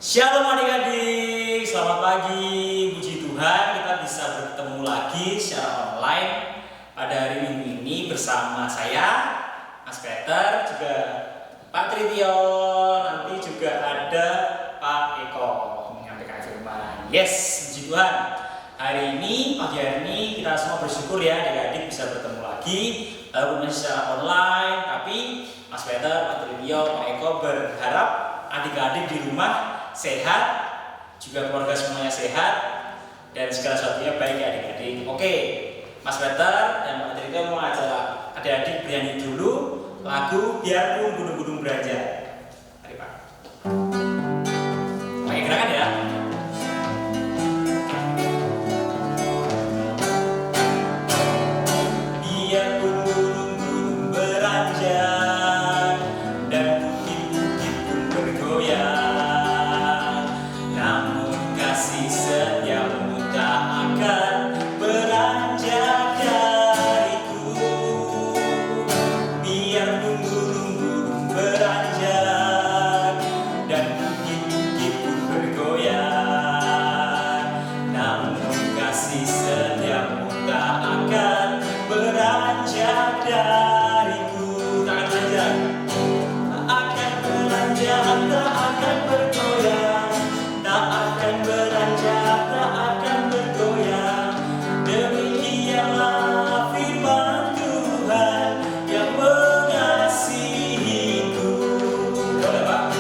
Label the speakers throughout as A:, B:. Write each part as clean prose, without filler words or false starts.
A: Shalom adik-adik, selamat pagi. Puji Tuhan kita bisa bertemu lagi secara online pada hari Minggu ini bersama saya, Mas Peter, juga Pak Tritio, nanti juga ada Pak Eko menyampaikan firman. Yes, puji Tuhan. Hari ini, pagi hari ini kita semua bersyukur ya adik-adik bisa bertemu lagi walaupun masih secara online, tapi Mas Peter, Pak Tritio, Pak Eko berharap adik-adik di rumah sehat, juga keluarga semuanya sehat, dan segala sesuatunya baik ya adik-adik. Oke, Mas Peter dan Pak Tritio mau acara adik-adik bernyanyi dulu lagu Biarpun Gunung-Gunung Beranjak. Mari Pak. Pakai gerakan ya. Biarpun gunung-gunung beranjak dan bukit-bukit pun bergoyang, setiamu tak akan beranjak dariku. Biarpun gunung-gunung beranjak dan bukit-bukit pun bergoyang, namun kasih setiamu tak akan beranjak dariku. Tak akan beranjak, tak akan beranjak, tak akan bergoyang, tak akan beranjak, tak akan bergoyang. Demikianlah firman Tuhan yang mengasihiku. Boleh Pak?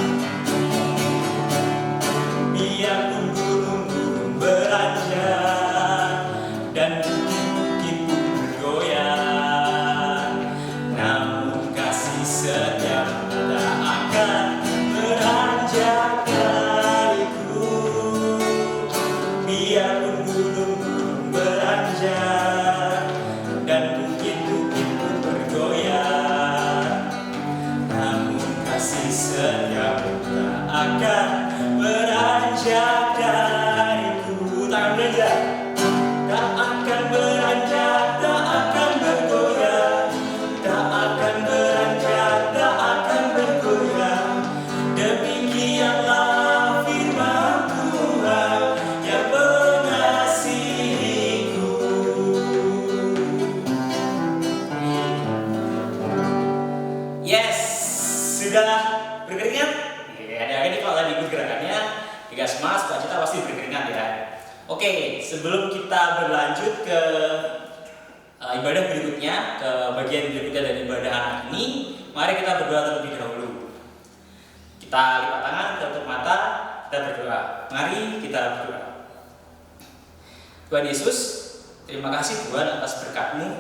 A: Biarpun gunung-gunung beranjak dan bukit-bukit pun bergoyang, namun kasih setiamu tak akan beranjak dariku. Biarpun gunung-gunung beranjak dan bukit-bukit pun bergoyang, namun kasih setiamu tak akan beranjak dariku. Tak akan beranjak, tak akan beranjak, tak akan bergoyang, tak akan beranjak, tak akan bergoyang. Demikianlah firman Tuhan yang mengasihiku. Yes, sudah berkeringat? Ya, ada kalau tadi ikut gerakannya di Gasmas, Pak Cita pasti berkeringat ya. Oke, sebelum kita berlanjut ke ibadah berikutnya, ke bagian berikutnya dari ibadah anak ini, mari kita berdoa terlebih dahulu. Kita lipat tangan, kita tutup mata, kita berdoa. Mari kita berdoa. Tuhan Yesus, terima kasih Tuhan atas berkat-Mu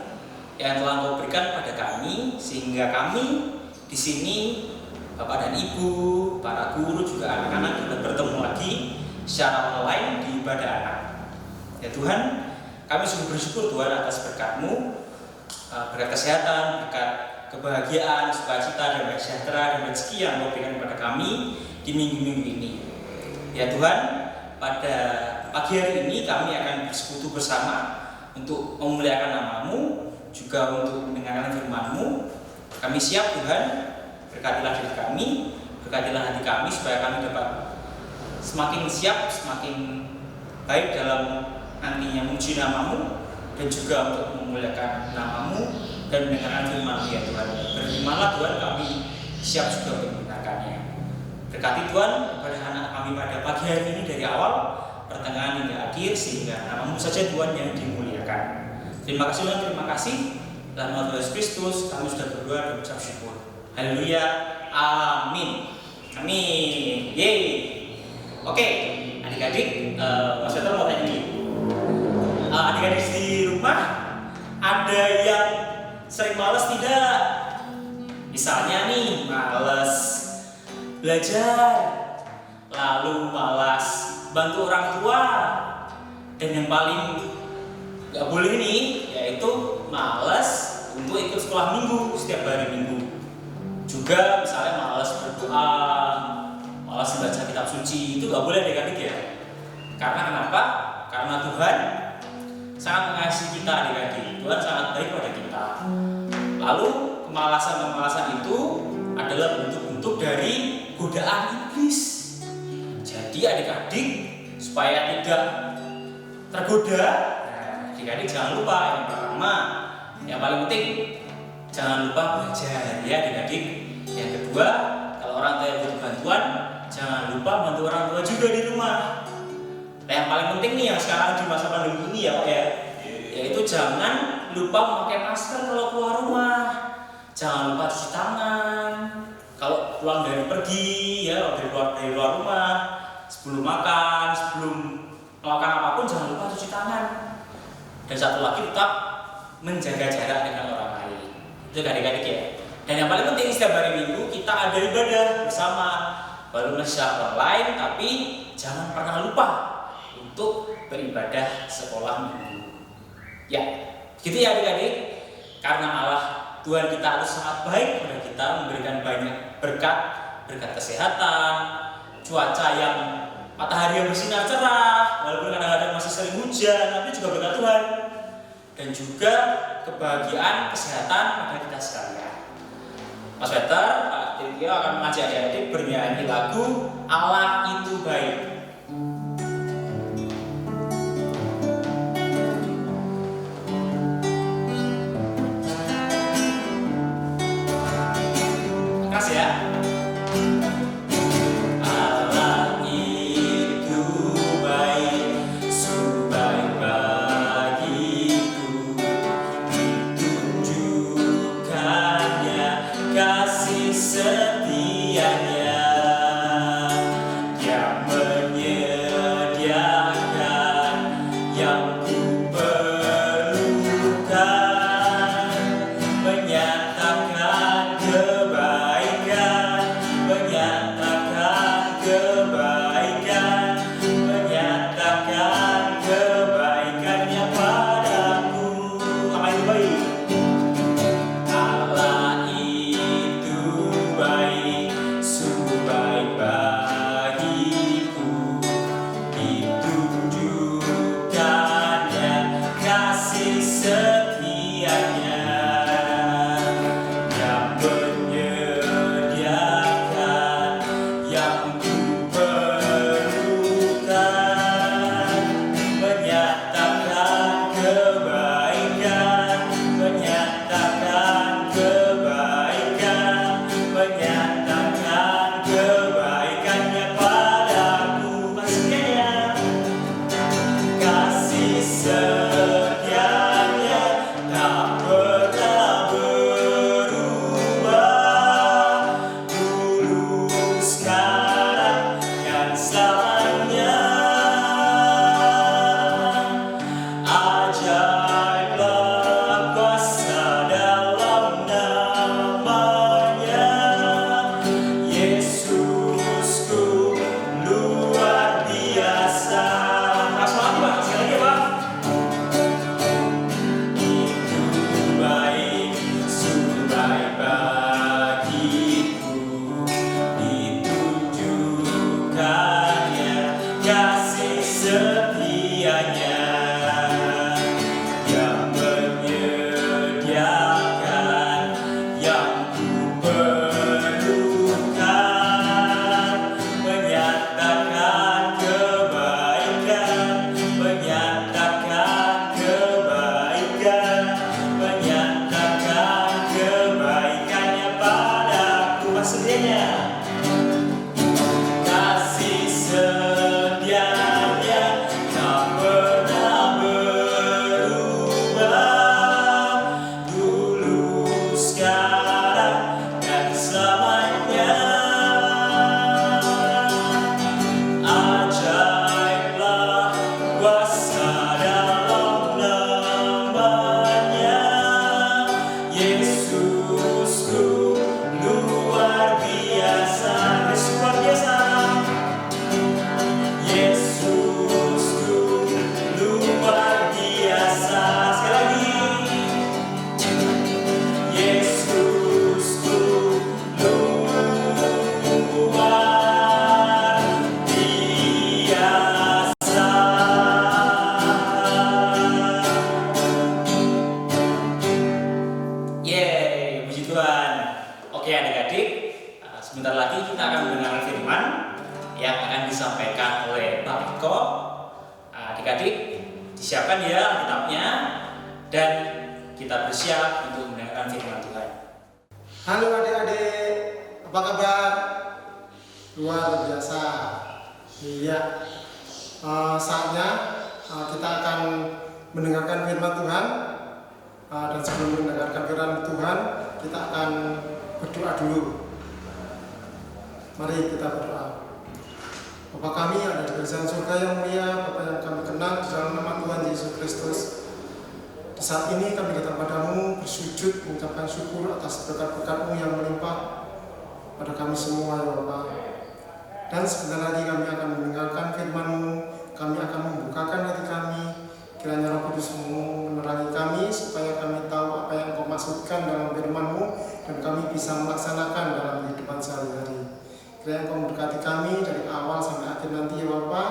A: yang telah Engkau berikan pada kami, sehingga kami di sini, Bapak dan Ibu, para guru juga anak-anak kita bertemu lagi secara online di ibadah anak. Ya Tuhan, kami sungguh bersyukur Tuhan atas berkat-Mu, berkat kesehatan, berkat kebahagiaan, sukacita, dan sejahtera, dan rezeki yang Engkau berikan kepada kami di minggu-minggu ini. Ya Tuhan, pada pagi hari ini kami akan bersekutu bersama untuk memuliakan nama-Mu, juga untuk mendengarkan firman-Mu. Kami siap Tuhan, berkatilah diri kami, berkatilah hati kami, supaya kami dapat semakin siap, semakin baik dalam nantinya memuji nama-Mu, dan juga untuk memuliakan nama-Mu dan mendengarkan firman-Mu ya Tuhan. Berfirmanlah Tuhan, kami siap juga untuk mendengarkannya. Berkati Tuhan kepada anak kami pada pagi hari ini dari awal, pertengahan hingga akhir, sehingga nama-Mu saja Tuhan yang dimuliakan. Terima kasih Tuhan, terima kasih. Dalam nama Yesus Kristus kami sudah berdoa dan mengucap syukur. Haleluya, amin. Amin. Yeay. Oke, adik-adik, Mas Peter mau tanya nih. Adik-adik di rumah ada yang sering malas tidak? Misalnya nih, malas belajar, lalu malas bantu orang tua, dan yang paling gak boleh nih, yaitu malas untuk ikut sekolah minggu setiap hari Minggu. Juga misalnya malas berdoa, malas baca kitab suci, itu gak boleh adik-adik ya. Karena kenapa? Karena Tuhan sangat mengasihi kita adik-adik. Tuhan sangat baik pada kita. Lalu kemalasan-kemalasan itu adalah bentuk-bentuk dari godaan iblis. Jadi Jadi adik-adik supaya tidak tergoda, adik-adik jangan lupa yang pertama, yang paling penting jangan lupa belajar ya adik-adik. Yang kedua, kalau orang tua yang butuh bantuan, jangan lupa bantu orang tua juga di rumah. Nah, yang paling penting nih yang sekarang di masa pandemi ini ya Pak ya, yaitu jangan lupa memakai masker kalau keluar rumah. Jangan lupa cuci tangan kalau pulang dari pergi ya, dari luar rumah. Sebelum makan, sebelum melakukan apapun jangan lupa cuci tangan. Dan satu lagi tetap menjaga jarak dengan orang lain. Itu adik-adik ya. Dan yang paling penting setiap hari Minggu kita ada ibadah bersama. Walaupun secara online, tapi jangan pernah lupa untuk beribadah sekolah minggu. Ya, gitu ya adik-adik. Karena Allah Tuhan kita itu sangat baik kepada kita, memberikan banyak berkat kesehatan, cuaca yang matahari yang bersinar cerah, walaupun kadang-kadang masih sering hujan, tapi juga berkat Tuhan. Dan juga kebahagiaan kesehatan pada kita sekalian. Mas Peter, Pak Tirtio akan mengajak adik-adik bernyanyi lagu Allah Itu Baik. Kasih ya. disampaikan oleh Pak Eko. Adik-adik, disiapkan ya Alkitabnya dan kita bersiap untuk mendengarkan firman Tuhan.
B: Halo adik-adik, apa kabar? Luar biasa. Iya, saatnya kita akan mendengarkan firman Tuhan. Dan sebelum mendengarkan firman Tuhan, kita akan berdoa dulu. Mari kita berdoa. Bapa kami yang ada di kerajaan surga yang mulia, Bapa yang kami kenal di dalam nama Tuhan Yesus Kristus. Di saat ini kami datang padamu bersujud mengucapkan syukur atas berkat-berkat-Mu yang melimpah pada kami semua ya Bapa. Dan sebentar lagi kami akan mendengarkan firman-Mu, kami akan membukakan hati kami. Kiranya Roh Kudus-Mu menerangi kami supaya kami tahu apa yang Engkau maksudkan dalam firman-Mu dan kami bisa melaksanakan dalam kehidupan sehari-hari. Kiranya Engkau memberkati kami dari awal sampai akhir nanti ya Bapa.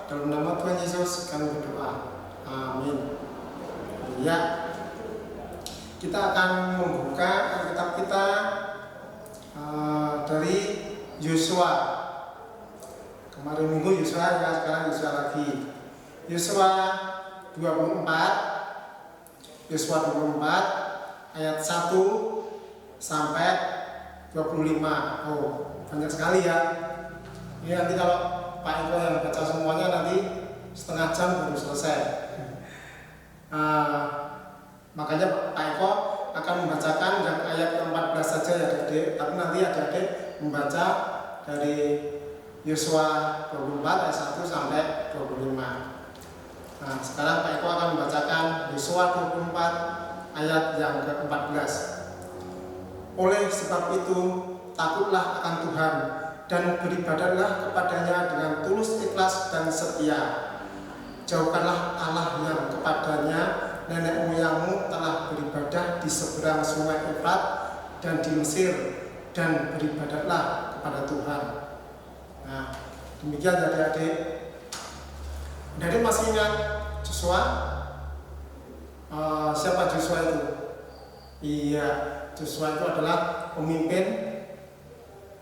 B: Dalam nama Tuhan Yesus kami berdoa. Amin. Ya, kita akan membuka Alkitab kita dari Yosua. Kemarin minggu Yosua, ya sekarang Yosua lagi. Yosua 24 ayat 1 sampai 25. Oh, banyak sekali ya. Ini nanti kalau Pak Eko yang baca semuanya nanti setengah jam baru selesai. Makanya Pak Eko akan membacakan yang ayat 14 saja ya adik-adik. Tapi nanti adik-adik membaca dari Yosua 24 ayat 1 sampai 25. Nah, sekarang Pak Eko akan membacakan Yosua 24 ayat yang ke-14. Oleh sebab itu, takutlah akan Tuhan dan beribadahlah kepadanya dengan tulus, ikhlas dan setia. Jauhkanlah Allah yang kepadanya nenek moyangmu telah beribadah di seberang sungai Efrat dan di Mesir, dan beribadahlah kepada Tuhan. Nah, demikian adik-adik. Adik masih ingat Joshua? Siapa Joshua itu? Iya, Joshua itu adalah pemimpin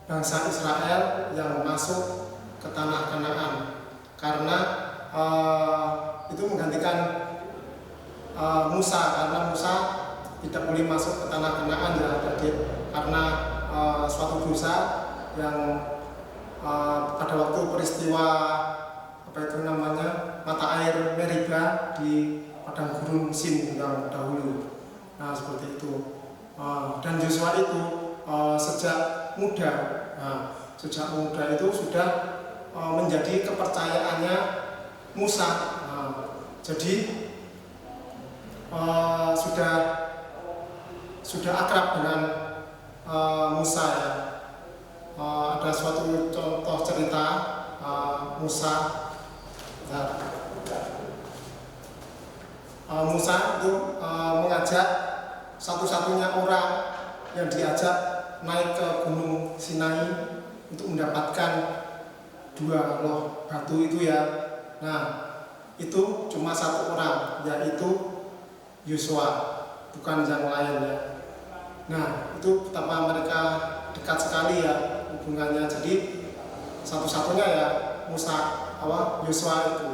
B: bangsa Israel yang masuk ke tanah Kanaan, karena itu menggantikan Musa, karena Musa tidak boleh masuk ke tanah Kanaan ya adik, karena suatu dosa yang pada waktu peristiwa apa itu namanya mata air Meriba di padang gurun Sin yang dahulu. Nah seperti itu. Dan Joshua itu sejak muda itu sudah menjadi kepercayaannya Musa. Jadi sudah akrab dengan Musa ya. Ada suatu contoh cerita Musa. Musa itu mengajak satu-satunya orang yang diajak naik ke Gunung Sinai untuk mendapatkan 2 loh batu itu ya. Nah, itu cuma satu orang, yaitu Yosua, bukan yang lain ya. Nah, itu betapa mereka dekat sekali ya hubungannya. Jadi satu-satunya ya Yosua itu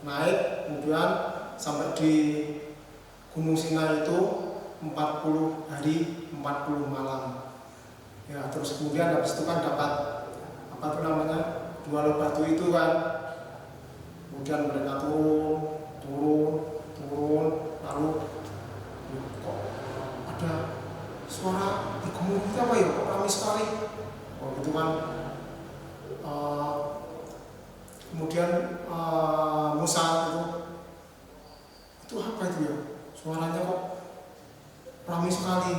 B: naik, kemudian sampai di Gunung Sinai itu 40 hari 40 malam. Ya, terus kemudian habis itu kan dapat apa itu namanya 2 loh batu itu kan. Kemudian mereka turun, lalu kok ada suara bergemuruh itu apa ya? Kok ramai sekali. Oh gitu kan. Kemudian Musa itu apa itu ya? Suaranya kok ramai sekali.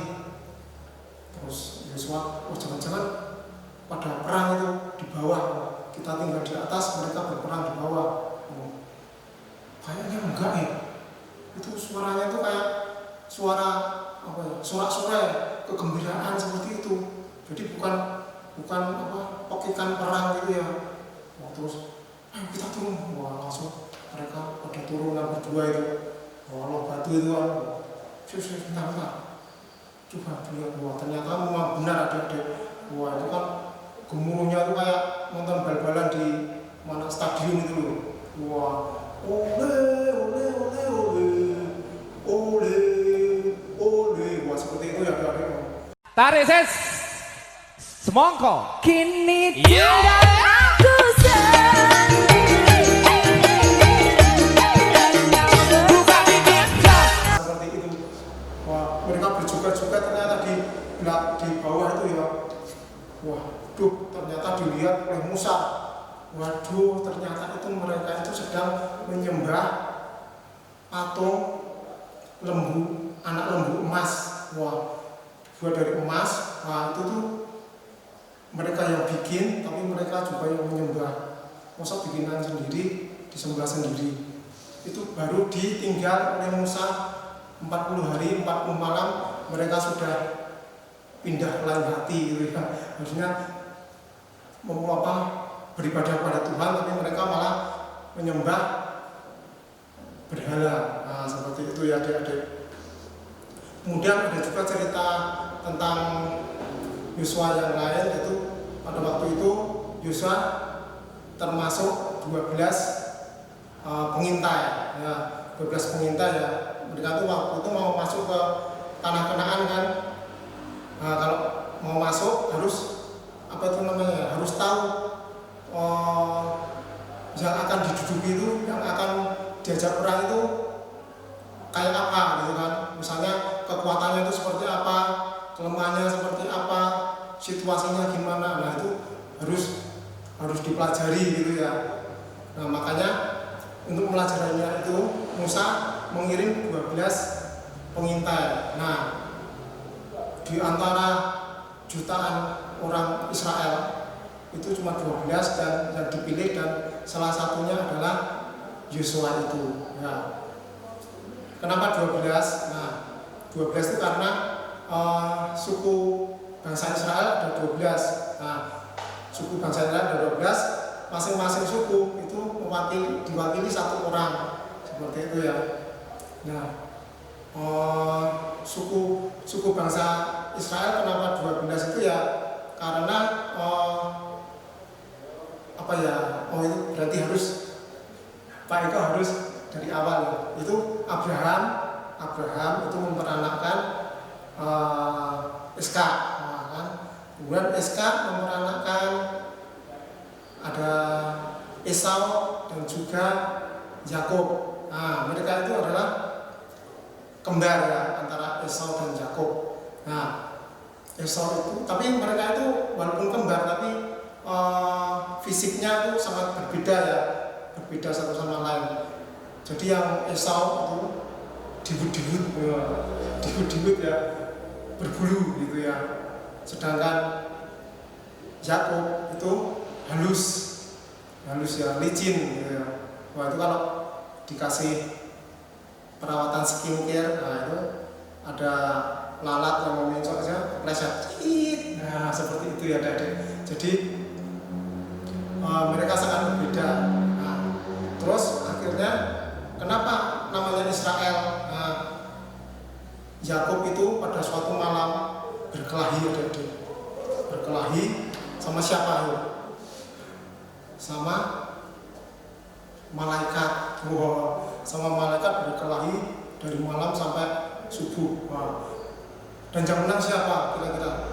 B: Terus Yosua, oh jangan-jangan pada perang itu di bawah, kita tinggal di atas, mereka berperang di bawah. Kayaknya enggak ya. Itu suaranya itu kayak suara apa ya? Sorak-sorai ya, kegembiraan seperti itu. Jadi bukan pokikan perang gitu ya. Terus ayo kita turun. Wah, langsung mereka pada turun berdua itu. Wah, batu itu kan. Bentar. Coba dilihat, wah ternyata memang benar adik-adik. Wah itu kan gemuruhnya itu kayak nonton bal-balan di stadion itu loh. Wah, ole ole ole ole ole ole, wah seperti itu ya adik-adik.
C: Tarik ses. Semongko.
D: Kini
C: Iya.
D: tidak aku
B: Seperti itu. Wah, mereka berjoget-joget ternyata di bawah itu ya. Waduh, ternyata dilihat oleh Musa. Waduh, ternyata itu mereka itu sedang menyembah patung lembu, anak lembu emas. Wah, buat dari emas. Wah, itu tuh mereka yang bikin, tapi mereka juga yang menyembah. Masa bikinan sendiri, disembah sendiri. Itu baru ditinggal oleh Musa 40 hari, 40 malam, mereka sudah pindah ke lain hati gitu ya. Maksudnya beribadah kepada Tuhan, tapi mereka malah menyembah berhala. Nah, seperti itu ya adik-adik. Kemudian ada juga cerita tentang Yosua yang lain, yaitu pada waktu itu Yosua termasuk 12 pengintai, ya, 12 pengintai ya. Mereka tuh waktu itu mau masuk ke tanah Kanaan kan. Nah, kalau mau masuk harus harus tahu yang akan diduduki itu, yang akan diajak perang itu kayak apa gitu kan. Misalnya kekuatannya itu seperti apa, kelemahannya seperti apa, situasinya gimana. Nah, itu harus dipelajari gitu ya. Nah, makanya untuk pelajarinya itu Musa mengirim 12 pengintai. Nah, di antara jutaan orang Israel itu cuma 12 dan yang dipilih, dan salah satunya adalah Yosua itu. Nah, kenapa 12? Nah, 12 itu karena suku bangsa Israel ada 12. Nah, suku bangsa Israel ada 12, masing-masing suku itu diwakili satu orang, seperti itu ya. Nah, suku bangsa Israel kenapa 12 itu ya karena itu berarti harus Pak Eko harus dari awal ya. Itu Abraham itu memperanakkan Iska, nah, kan? Kemudian Iska memperanakkan ada Esau dan juga Yakub. Nah, mereka itu adalah kembar ya, antara Esau dan Yakub. Nah, Esau itu, tapi mereka itu walaupun kembar tapi fisiknya itu sangat berbeda ya, berbeda satu sama lain. Jadi yang Esau itu dibut ya, berbulu gitu ya. Sedangkan Yakub itu halus ya, licin gitu ya. Wah, itu kalau dikasih perawatan skincare, nah itu ada lalat yang memencok aja, pleset. Nah, seperti itu ya adik-adik. Jadi mereka sangat berbeda. Nah, terus akhirnya kenapa namanya Israel? Nah, Yakub itu pada suatu malam berkelahi adik-adik. Berkelahi sama siapa itu? Sama malaikat. Sama malaikat berkelahi dari malam sampai subuh. Dan yang menang siapa kira-kira?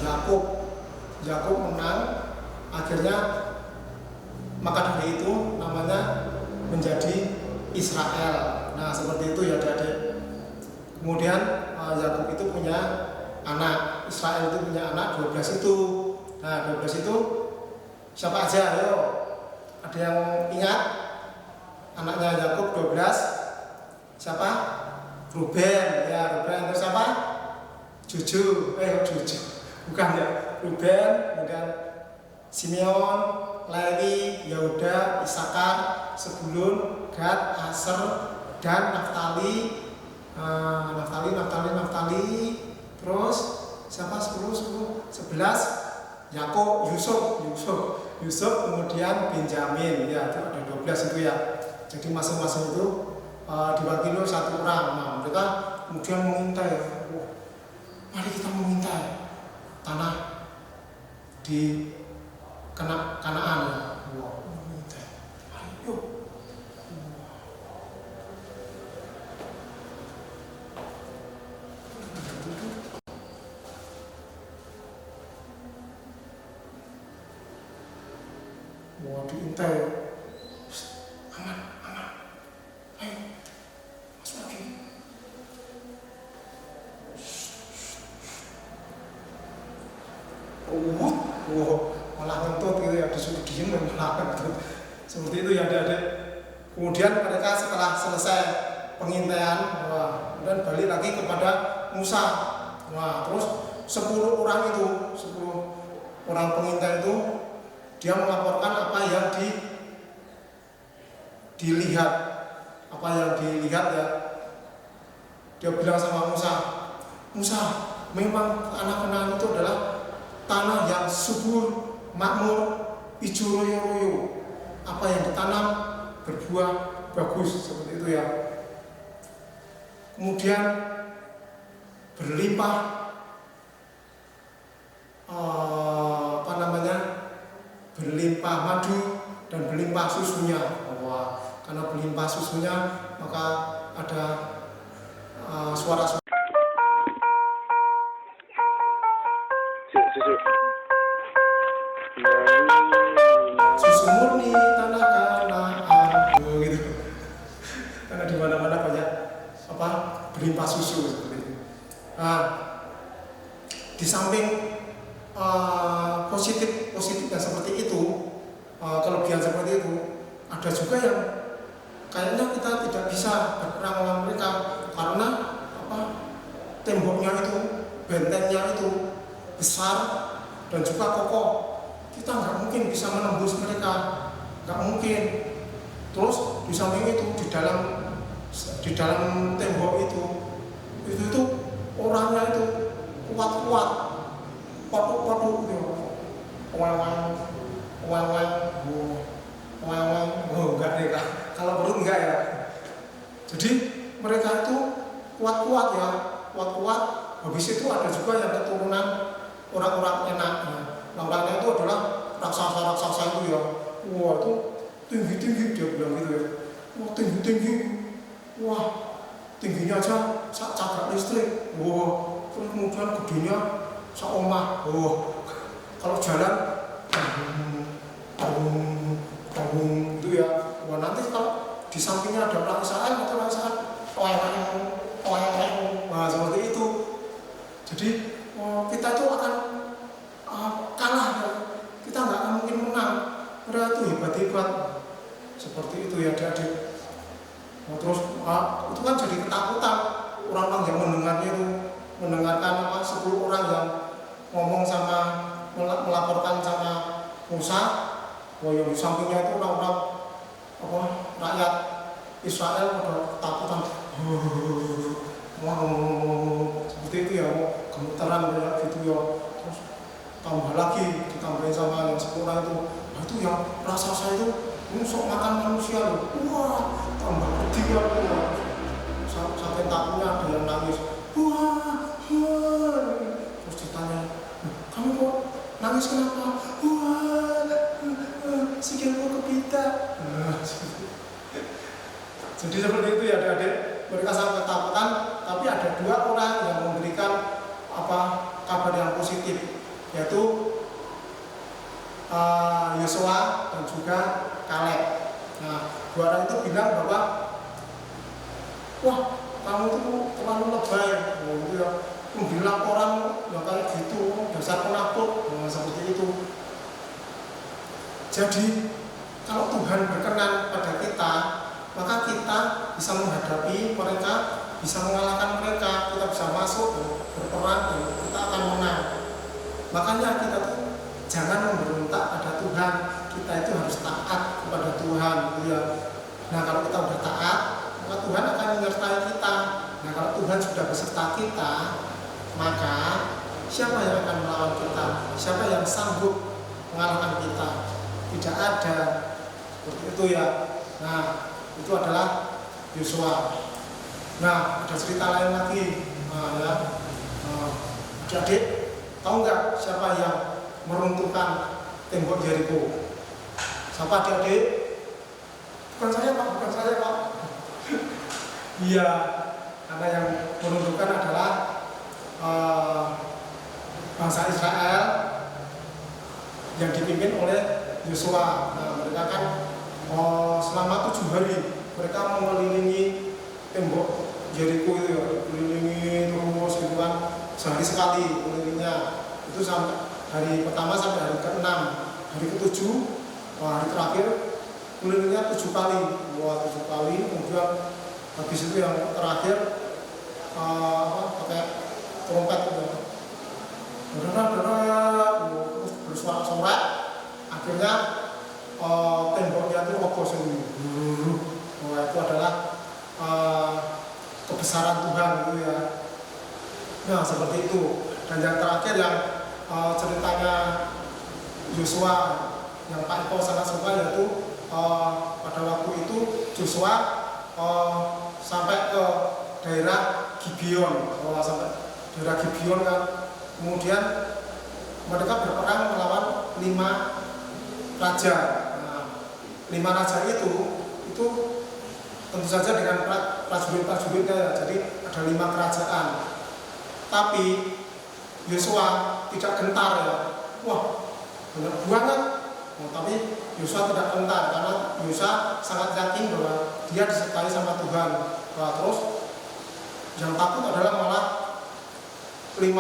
B: Yakub menang. Akhirnya maka dari itu namanya menjadi Israel. Nah, seperti itu ya adik-adik. Kemudian Yakub itu punya anak, Israel itu punya anak 12 itu. Nah, 12 itu siapa aja? Ayo, ada yang ingat? Anaknya Yakub 12 siapa? Ruben ya, Ruben. Terus siapa? Juju, bukan ya. Ruben, kemudian Simeon, Lewi, Yehuda, Isakar, Sebulun, Gad, Aser, dan Naftali. Naftali. Terus siapa? 10, 11. Yakub, Yusuf, kemudian Benjamin. Ya, itu ada 12 itu ya. Jadi masing-masing itu diwakili oleh satu orang. Nah, mereka kemudian mengintai. Mari kita mengintai tanah di Kanaan ya. Wah, diintai. Aman, aman. Ayo, masuk lagi. Wah, malah ngentut gitu ya, disuruh diem malah ngentut. Seperti itu ya adik-adik. Kemudian mereka setelah selesai pengintaian, wah, kemudian balik lagi kepada Musa. Wah, terus 10 orang itu, 10 orang pengintai itu, dia melaporkan apa yang dilihat, apa yang dilihat ya. Dia bilang sama Musa, Musa, memang tanah Kanaan itu adalah tanah yang subur, makmur, hijau royo-royo. Apa yang ditanam berbuah bagus, seperti itu ya. Kemudian berlimpah berlimpah madu dan berlimpah susunya. Wah, karena berlimpah susunya maka ada suara-suara susu murni tanah Kanaan gitu. Karena di mana-mana banyak apa berlimpah susu seperti itu. Nah, di samping positifnya seperti itu, kelebihan seperti itu, ada juga yang kayaknya kita tidak bisa berperang melawan mereka karena apa, temboknya itu, bentengnya itu besar dan juga kokoh. Kita nggak mungkin bisa menembus mereka, nggak mungkin. Terus di samping itu di dalam tembok itu orangnya itu kuat-kuat, potok-potok gitu, wang-wang, enggak deh kak. Kalau perut enggak ya. Jadi mereka itu kuat-kuat ya, kuat-kuat. Habis itu ada juga yang keturunan orang-orang enak. Namanya itu adalah raksasa-raksasa itu ya. Wah, itu tinggi-tinggi dia bilang gitu ya. Wah, tinggi-tinggi. Wah, tingginya aja sak cagak listrik. Wah, terus kemudian gedenya sak omah. Wah, kalau jalan gitu ya. Wah, nanti kalau di sampingnya ada pelaksaan atau pelaksaan nah seperti itu. Jadi kita itu akan kalah ya. Kita nggak akan mungkin menang. Mereka itu hebat-hebat seperti itu ya adik-adik. Nah, terus itu kan jadi ketakutan orang-orang yang mendengarnya itu, mendengarkan 10 orang yang ngomong sama melaporkan sama Musa. Wah, yang di sampingnya itu orang-orang rakyat Israel pada ketakutan. Seperti itu ya, gemetaran kayak gitu ya. Terus tambah lagi ditambahin sama yang 10 orang itu. Nah, itu yang raksasa itu sok makan manusia loh. Wah, tambah pedih ya. Sampai takutnya ada yang nangis. Wah. Terus ditanya, kamu kok nangis kenapa? Wah, sikilku kepitak. Jadi seperti itu ya adik-adik. Mereka sangat ketakutan, tapi ada 2 orang yang memberikan kabar yang positif, yaitu Yosua dan juga Kaleb. Nah, 2 orang itu bilang bahwa wah, kamu itu terlalu lebay, gitu ya. Bilang orang yang kayak gitu, dasar penakut, seperti itu. Jadi kalau Tuhan berkenan pada kita, maka kita bisa menghadapi mereka, bisa mengalahkan mereka, kita bisa masuk berperang dan kita akan menang. Makanya kita tuh jangan memberontak pada Tuhan, kita itu harus taat kepada Tuhan, gitu ya. Nah, kalau kita sudah taat, maka Tuhan akan menyertai kita. Nah, kalau Tuhan sudah beserta kita, maka siapa yang akan melawan kita? Siapa yang sanggup mengalahkan kita? Tidak ada. Seperti itu ya. Nah, itu adalah Yosua. Nah, ada cerita lain lagi. Adik, tahu nggak siapa yang meruntuhkan tembok Yeriko? Siapa adik? Bukan saya Pak. Iya, karena yang meruntuhkan adalah bangsa Israel yang dipimpin oleh Yosua. Nah, mereka kan selama 7 hari mereka mengelilingi tembok Yeriko itu ya, kelilingi terus gitu kan, sehari sekali kelilingnya. Itu sampai hari pertama sampai hari ke-6. Hari ke-7, hari terakhir kelilingnya 7 kali. Wah, 7 kali. Kemudian habis itu yang terakhir pakai trompet gitu. Terus bersorak-sorak. Akhirnya temboknya itu roboh sendiri. Wah, itu adalah kebesaran Tuhan gitu ya. Nah, seperti itu. Dan yang terakhir yang ceritanya Yosua yang Pak Eko sangat suka, yaitu pada waktu itu Yosua sampai ke daerah Gibeon. Sampai daerah Gibeon kan. Kemudian mereka berperang melawan 5 raja. Nah, 5 raja itu tentu saja dengan prajurit-prajuritnya ya. Jadi ada 5 kerajaan. Tapi Yosua tidak gentar ya. Wah, banyak banget. Nah, tapi Yosua tidak gentar karena Yosua sangat yakin bahwa dia disertai sama Tuhan. Nah, terus yang takut adalah malah 5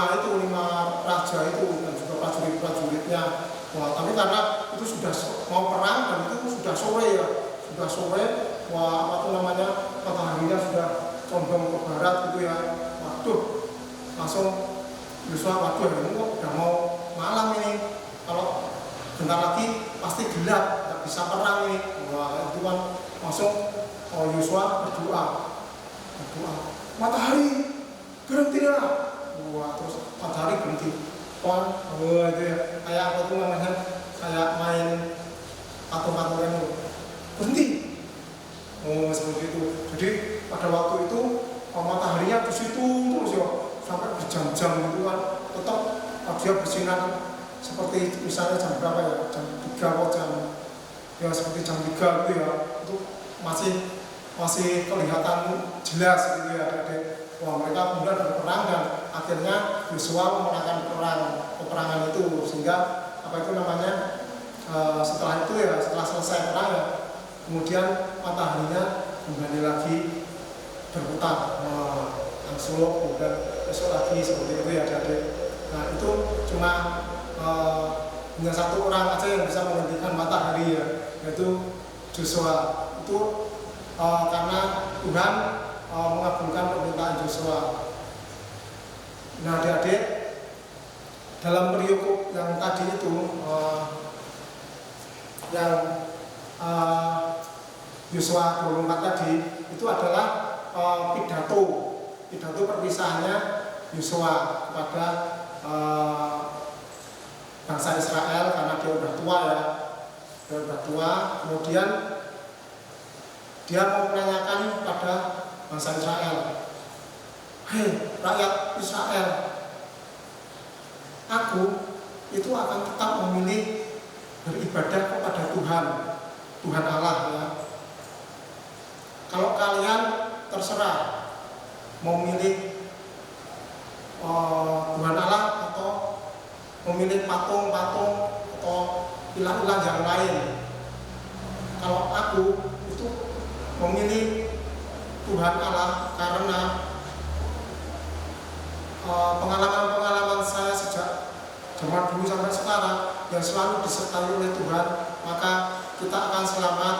B: raja itu dan juga prajurit-prajuritnya. Wah, tapi karena itu sudah mau perang dan itu sudah sore ya. Sudah sore, mataharinya sudah condong ke barat gitu ya. Waduh, langsung Yosua, waduh ini udah mau malam ini. Kalau bentar lagi pasti gelap, nggak bisa perang ini. Wah, itu kan langsung Yosua berdoa, matahari berhentilah. Wah, terus matahari berhenti. Wah, itu ya, kayak apa tuh namanya, kayak main patung-patungan itu berhenti. Seperti itu. Jadi pada waktu itu mataharinya di situ terus ya sampai berjam-jam gitu kan, tetap dia bersinar seperti misalnya jam berapa ya, jam 3 atau jam ya seperti jam 3 gitu ya, itu masih kelihatan jelas gitu ya. Wah, mereka kemudian berperang dan akhirnya Yosua memenangkan peperangan itu, sehingga apa itu namanya setelah itu ya, setelah selesai perang ya, kemudian mataharinya kembali lagi berputar, langsung kemudian besok lagi seperti itu ya adik-adik. Nah, itu cuma hanya 1 orang aja yang bisa menghentikan matahari ya, yaitu Yosua. Itu karena Tuhan mengabulkan permintaan Yosua. Nah, adik-adik, dalam periuk yang tadi itu yang Yosua 24 tadi itu adalah pidato perpisahannya Yosua kepada bangsa Israel karena dia udah tua ya, kemudian dia mau menanyakan pada bangsa Israel, hei rakyat Israel, aku itu akan tetap memilih beribadah kepada Tuhan Allah ya. Kalau kalian terserah mau milih Tuhan Allah atau memilih patung-patung atau ilah-ilah yang lain. Kalau aku itu memilih Tuhan Allah karena pengalaman-pengalaman saya sejak zaman dulu sampai sekarang yang selalu disertai oleh Tuhan, maka kita akan selamat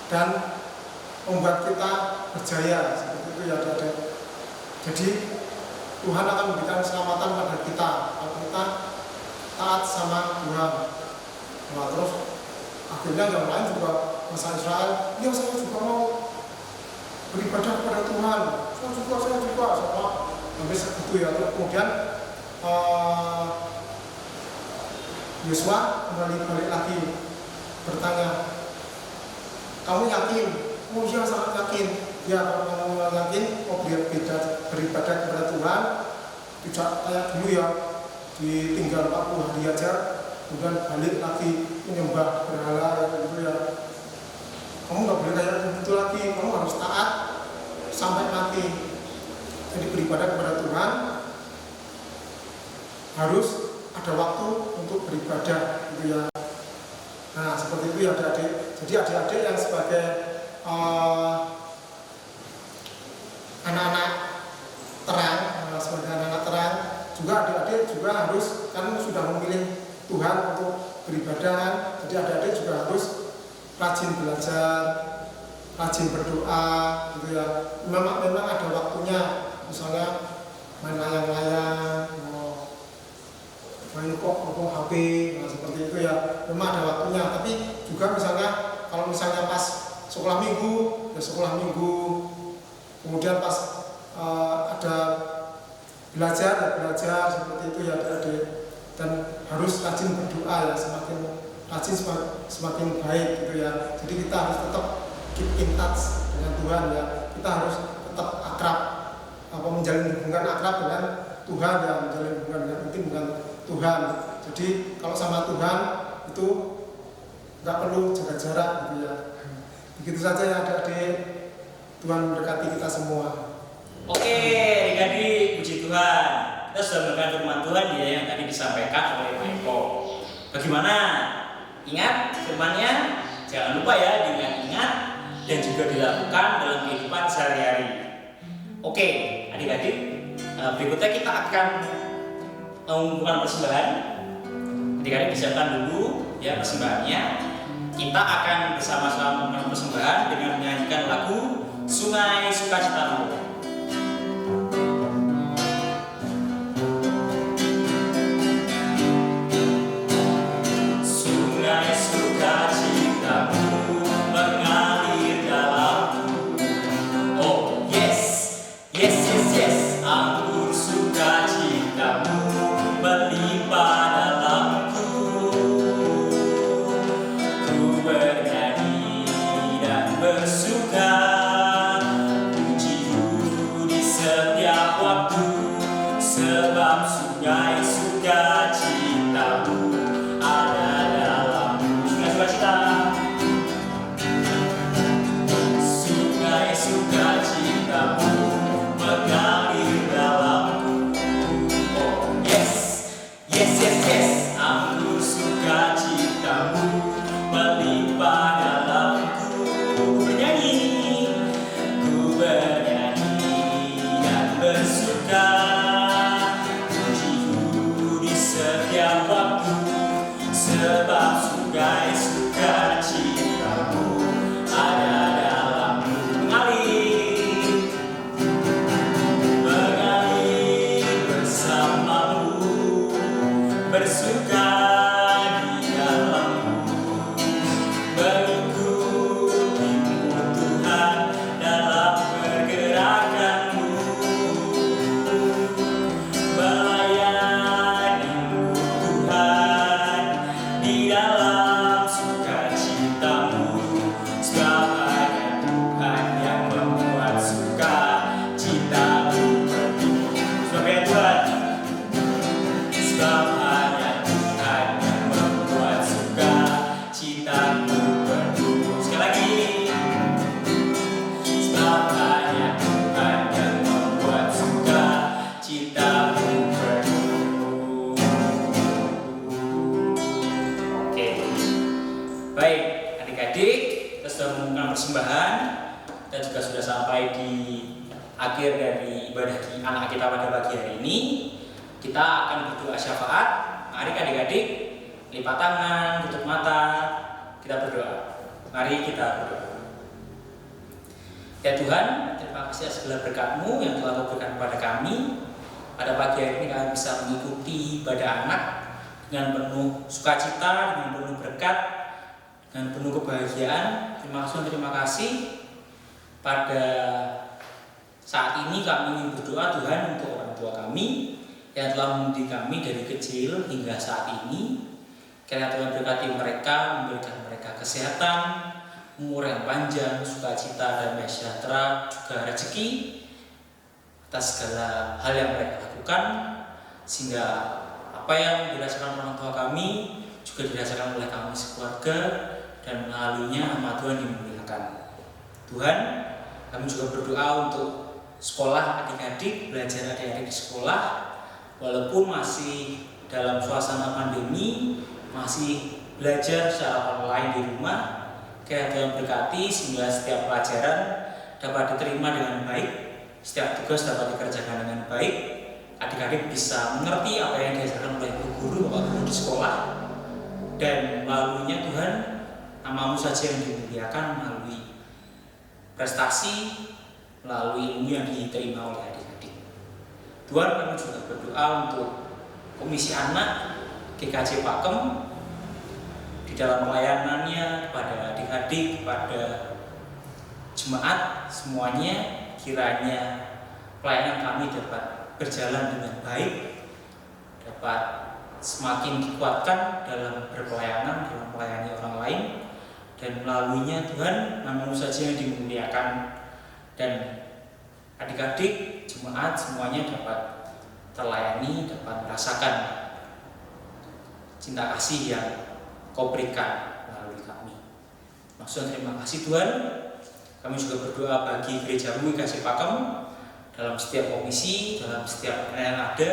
B: dan membuat kita berjaya seperti itu ya adik-adik. Jadi Tuhan akan memberikan keselamatan pada kita kalau kita taat sama Tuhan. Nah, terus akhirnya yang lain juga bangsa Israel, ya saya juga mau beribadah kepada Tuhan, saya juga sama sampai segitu ya. Kemudian Yosua kembali balik lagi bertanya, kamu yakin? Oh iya, sangat yakin. Ya, kalau kamu yakin, beribadah kepada Tuhan, tidak kayak dulu ya, ditinggal 40 hari aja, kemudian balik lagi menyembah berhala gitu ya. Kamu nggak boleh kayak begitu lagi, kamu harus taat sampai mati. Jadi beribadah kepada Tuhan harus ada waktu untuk beribadah gitu ya. Nah, seperti itu ya adik-adik. Jadi adik-adik yang sebagai anak-anak terang, sebagai anak-anak terang, juga adik-adik juga harus kan sudah memilih Tuhan untuk beribadah. Jadi adik-adik juga harus rajin belajar, rajin berdoa, gitu ya. Memang ada waktunya, misalnya main layang-layang, main HP, nah, seperti itu ya. Memang ada waktunya. Tapi juga misalnya kalau misalnya pas sekolah minggu, ya sekolah minggu. Kemudian pas ada belajar, ya belajar seperti itu ya adik-adik. Dan harus rajin berdoa ya, semakin rajin semakin baik gitu ya. Jadi kita harus tetap keep in touch dengan Tuhan ya. Kita harus tetap akrab, menjalin hubungan akrab dengan Tuhan ya, menjalin hubungan dengan intim dengan Tuhan. Jadi kalau sama Tuhan itu nggak perlu jaga jarak gitu ya. Begitu saja ya adik-adik. Tuhan memberkati kita semua.
A: Oke, adik-adik, puji Tuhan. Kita sudah mendengar firman Tuhan ya yang tadi disampaikan oleh Pak Eko. Bagaimana? Ingat firman-Nya? Jangan lupa ya diingat-ingat dan juga dilakukan dalam kehidupan sehari-hari. Oke, adik-adik, berikutnya kita akan mengumpulkan persembahan. Adik-adik disiapkan dulu ya persembahannya. Kita akan bersama-sama mengumpulkan persembahan dengan menyanyikan lagu Sungai Sukacitamu. Persembahan dan juga sudah sampai di akhir dari ibadah anak kita pada pagi hari ini. Kita akan berdoa syafaat. Mari adik-adik lipat tangan, tutup mata, kita berdoa. Mari kita berdoa. Ya Tuhan, terima kasih atas segala berkat-Mu yang telah Kau berikan kepada kami. Pada pagi hari ini kami bisa mengikuti ibadah anak dengan penuh sukacita, dengan penuh berkat, dengan penuh kebahagiaan. Terima kasih. Pada saat ini kami ingin berdoa Tuhan untuk orang tua kami yang telah mendidik kami dari kecil hingga saat ini. Kiranya Tuhan berkati mereka, memberikan mereka kesehatan, umur yang panjang, sukacita, damai sejahtera, juga rezeki atas segala hal yang mereka lakukan, sehingga apa yang dirasakan orang tua kami juga dirasakan oleh kami sekeluarga, dan melaluinya nama Tuhan dimuliakan. Tuhan, kami juga berdoa untuk sekolah adik-adik, belajar adik-adik di sekolah, walaupun masih dalam suasana pandemi, masih belajar secara online di rumah. Kiranya Tuhan berkati sehingga setiap pelajaran dapat diterima dengan baik, setiap tugas dapat dikerjakan dengan baik, adik-adik bisa mengerti apa yang diajarkan oleh guru di sekolah, dan melaluinya Tuhan nama-Mu saja yang dimuliakan melalui prestasi, melalui ilmu yang diterima oleh adik-adik. Tuhan, kami juga berdoa untuk Komisi Anak GKJ Pakem di dalam pelayanannya kepada adik-adik, kepada jemaat semuanya, kiranya pelayanan kami dapat berjalan dengan baik, dapat semakin dikuatkan dalam berpelayanan, dalam melayani orang lain, dan melaluinya Tuhan nama-Mu saja yang dimuliakan, dan adik-adik jemaat semuanya dapat terlayani, dapat merasakan cinta kasih yang Kau berikan melalui kami. Maksudnya terima kasih Tuhan. Kami juga berdoa bagi gereja-Mu GKJ Pakem dalam setiap komisi, dalam setiap yang ada,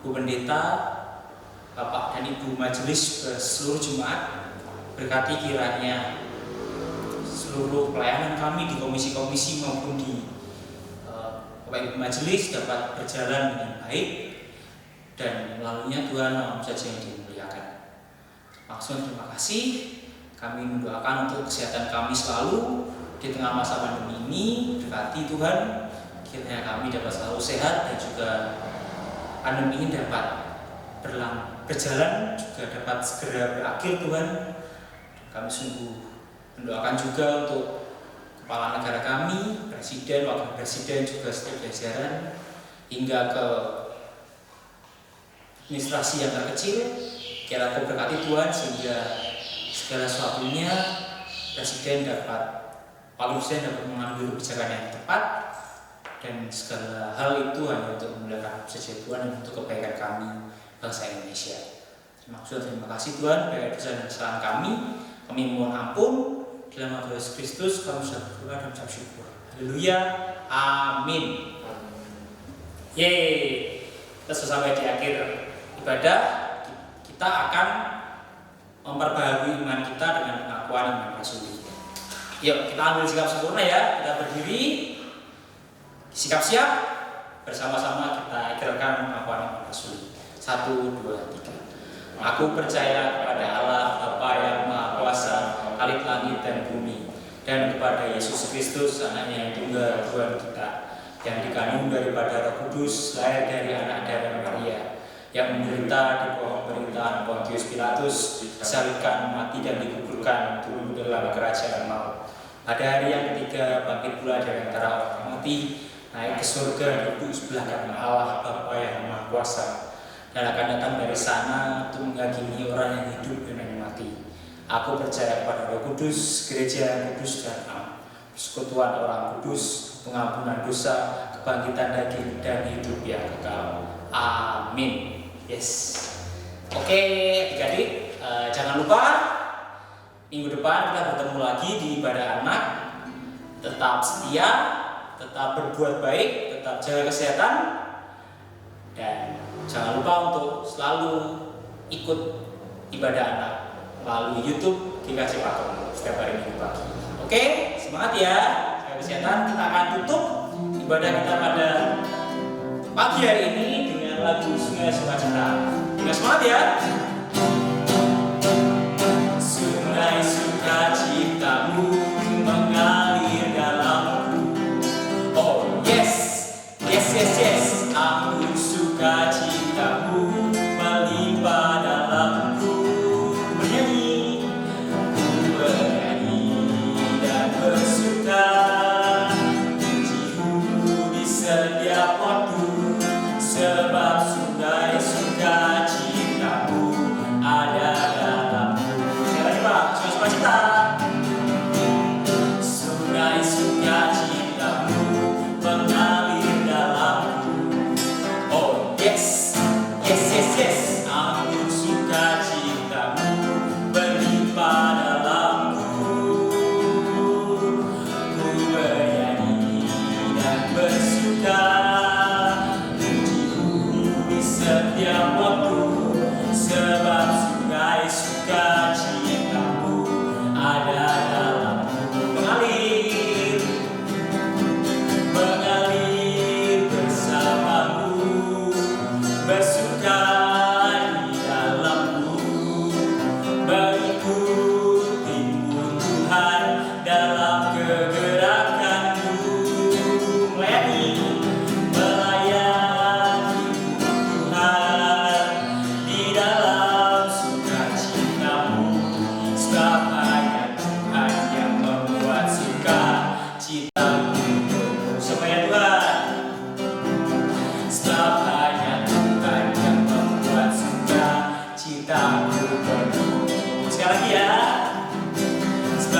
A: Bu Pendeta, Bapak dan Ibu Majelis, seluruh jemaat, berkati kiranya seluruh pelayanan kami di komisi-komisi maupun di Bapak Ibu Majelis dapat berjalan dengan baik, dan melaluinya Tuhan nama saja yang dimuliakan. Maksudnya terima kasih. Kami mendoakan untuk kesehatan kami selalu di tengah masa pandemi ini. Berkati Tuhan, kiranya kami dapat selalu sehat, dan juga pandemi ini dapat berjalan, juga dapat segera berakhir Tuhan. Kami sungguh mendoakan juga untuk kepala negara kami, presiden, wakil presiden, juga setiap jajaran, hingga ke administrasi yang terkecil. Kiranya Kau berkati Tuhan sehingga segala sesuatunya presiden dapat, wakil presiden dapat mengambil kebijakan yang tepat, dan segala hal itu hanya untuk memuliakan saja Tuhan dan untuk kebaikan kami bangsa Indonesia. Terima kasih Tuhan, bagi dosa dan kesalahan kami mohon ampun. Dalam nama Yesus Kristus kami sudah berdoa dan ucap syukur. Haleluya, amin. Yeay, kita sudah sampai di akhir ibadah. Kita akan memperbaharui iman kita dengan pengakuan iman rasuli. Yuk, kita ambil sikap sempurna ya. Kita berdiri, sikap siap, bersama-sama kita ikrarkan pengakuan iman rasuli. 1, 2, 3. Aku percaya kepada Allah Bapa yang Maha Kuasa, Khalik langit dan bumi, dan kepada Yesus Kristus, Anaknya yang tunggal, Tuhan kita, yang dikandung daripada Roh Kudus, lahir dari anak darah Maria, yang menderita di bawah pemerintahan Pontius Pilatus, disalibkan, mati dan dikuburkan, turun dalam kerajaan maut. Pada hari yang ketiga bangkit pula dari antara orang mati, naik ke surga, duduk sebelah kanan Allah Bapa yang Maha Kuasa, dan akan datang dari sana untuk menghakimi orang yang hidup dan yang mati. Aku percaya kepada Roh Kudus, gereja yang kudus dan am, persekutuan orang kudus, pengampunan dosa, kebangkitan daging, dan hidup yang kekal. Amin. Yes. Oke, adik-adik, jangan lupa minggu depan kita bertemu lagi di ibadah anak. Tetap setia, tetap berbuat baik, tetap jaga kesehatan, dan jangan lupa untuk selalu ikut ibadah anak melalui YouTube GKJ Pakem setiap hari Minggu pagi. Oke, semangat ya, jaga kesehatan. Kita akan tutup ibadah kita pada pagi hari ini dengan lagu Sungai Sukacita. Kita semangat ya. Sungai sukacitamu mengalir dalamku. Oh yes, yes, yes, yes. Anggun sukacitamu melimpah dalamku. Bernyanyi, bernyanyi dan bersuka, pujimu di setiap waktu, sebab sungai sukacitamu ada dalamku. Sekali lagi Pak, sungai sukacita.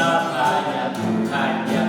A: sebab hanya Tuhan yang